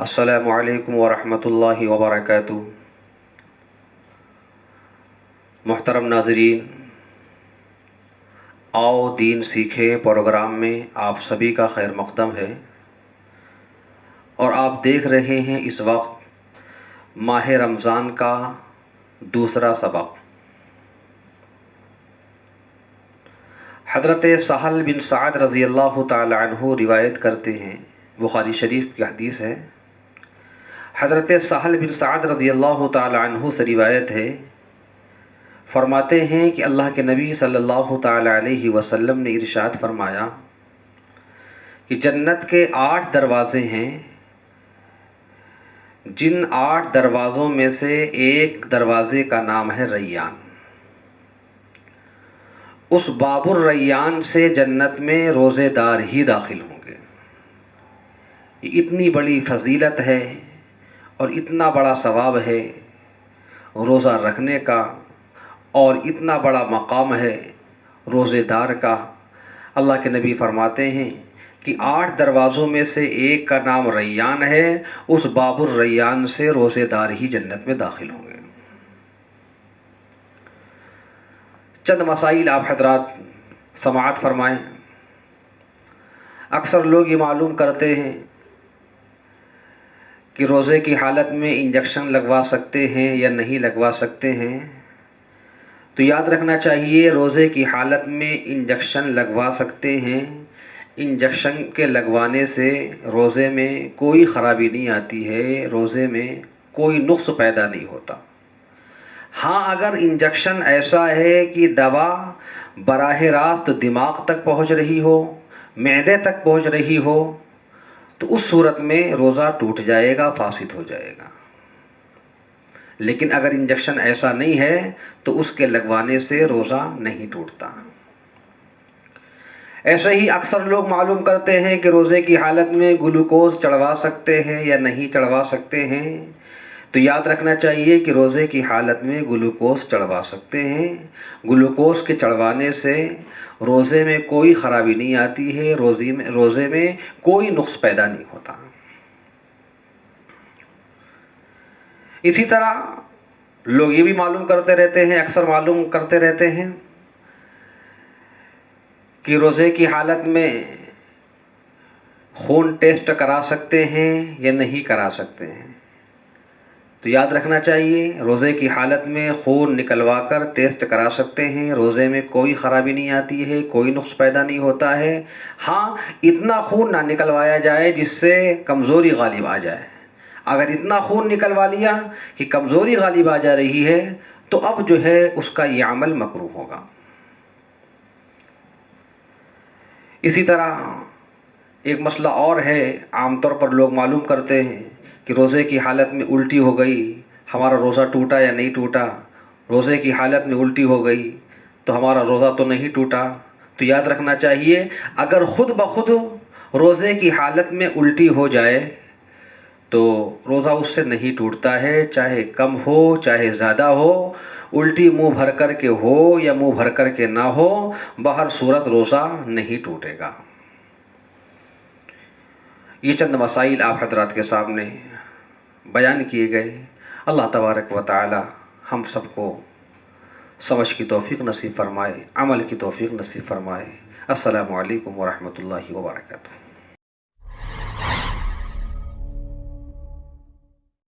السلام علیکم ورحمۃ اللہ وبرکاتہ۔ محترم ناظرین، آؤ دین سیکھیں پروگرام میں آپ سبھی کا خیر مقدم ہے، اور آپ دیکھ رہے ہیں اس وقت ماہ رمضان کا دوسرا سبق۔ حضرت سہل بن سعد رضی اللہ تعالی عنہ روایت کرتے ہیں، بخاری شریف کی حدیث ہے۔ حضرت سہل بن سعد رضی اللہ تعالی عنہ سے روایت ہے، فرماتے ہیں کہ اللہ کے نبی صلی اللہ تعالی علیہ وسلم نے ارشاد فرمایا کہ جنت کے 8 دروازے ہیں، جن 8 دروازوں میں سے ایک دروازے کا نام ہے ریان۔ اس باب الریان سے جنت میں روزے دار ہی داخل ہوں گے۔ یہ اتنی بڑی فضیلت ہے اور اتنا بڑا ثواب ہے روزہ رکھنے کا، اور اتنا بڑا مقام ہے روزے دار کا۔ اللہ کے نبی فرماتے ہیں کہ 8 دروازوں میں سے ایک کا نام ریان ہے، اس باب الریان سے روزے دار ہی جنت میں داخل ہوں گے۔ چند مسائل آپ حضرات سماعت فرمائیں۔ اکثر لوگ یہ معلوم کرتے ہیں کہ روزے کی حالت میں انجیکشن لگوا سکتے ہیں یا نہیں لگوا سکتے ہیں، تو یاد رکھنا چاہیے روزے کی حالت میں انجیکشن لگوا سکتے ہیں۔ انجیکشن کے لگوانے سے روزے میں کوئی خرابی نہیں آتی ہے، روزے میں کوئی نقص پیدا نہیں ہوتا۔ ہاں، اگر انجیکشن ایسا ہے کہ دوا براہ راست دماغ تک پہنچ رہی ہو، معدے تک پہنچ رہی ہو، تو اس صورت میں روزہ ٹوٹ جائے گا، فاسد ہو جائے گا۔ لیکن اگر انجیکشن ایسا نہیں ہے تو اس کے لگوانے سے روزہ نہیں ٹوٹتا۔ ایسے ہی اکثر لوگ معلوم کرتے ہیں کہ روزے کی حالت میں گلوکوز چڑھوا سکتے ہیں یا نہیں چڑھوا سکتے ہیں، تو یاد رکھنا چاہیے کہ روزے کی حالت میں گلوکوز چڑھوا سکتے ہیں۔ گلوکوز کے چڑھوانے سے روزے میں کوئی خرابی نہیں آتی ہے، روزے میں کوئی نقص پیدا نہیں ہوتا۔ اسی طرح لوگ یہ بھی معلوم کرتے رہتے ہیں، اکثر معلوم کرتے رہتے ہیں کہ روزے کی حالت میں خون ٹیسٹ کرا سکتے ہیں یا نہیں کرا سکتے ہیں، تو یاد رکھنا چاہیے روزے کی حالت میں خون نکلوا کر ٹیسٹ کرا سکتے ہیں، روزے میں کوئی خرابی نہیں آتی ہے، کوئی نقص پیدا نہیں ہوتا ہے۔ ہاں، اتنا خون نہ نکلوایا جائے جس سے کمزوری غالب آ جائے۔ اگر اتنا خون نکلوا لیا کہ کمزوری غالب آ جا رہی ہے تو اب جو ہے اس کا یہ عمل مکروہ ہوگا۔ اسی طرح ایک مسئلہ اور ہے، عام طور پر لوگ معلوم کرتے ہیں کہ روزے کی حالت میں الٹی ہو گئی، ہمارا روزہ ٹوٹا یا نہیں ٹوٹا۔ روزے کی حالت میں الٹی ہو گئی تو ہمارا روزہ تو نہیں ٹوٹا۔ تو یاد رکھنا چاہیے اگر خود بخود روزے کی حالت میں الٹی ہو جائے تو روزہ اس سے نہیں ٹوٹتا ہے، چاہے کم ہو چاہے زیادہ ہو، الٹی منہ بھر کر کے ہو یا منہ بھر کر کے نہ ہو، بہر صورت روزہ نہیں ٹوٹے گا۔ یہ چند مسائل آپ حضرات کے سامنے بیان کیے گئے۔ اللہ تبارک و تعالی ہم سب کو سمجھ کی توفیق نصیب فرمائے، عمل کی توفیق نصیب فرمائے۔ السلام علیکم ورحمۃ اللہ وبرکاتہ۔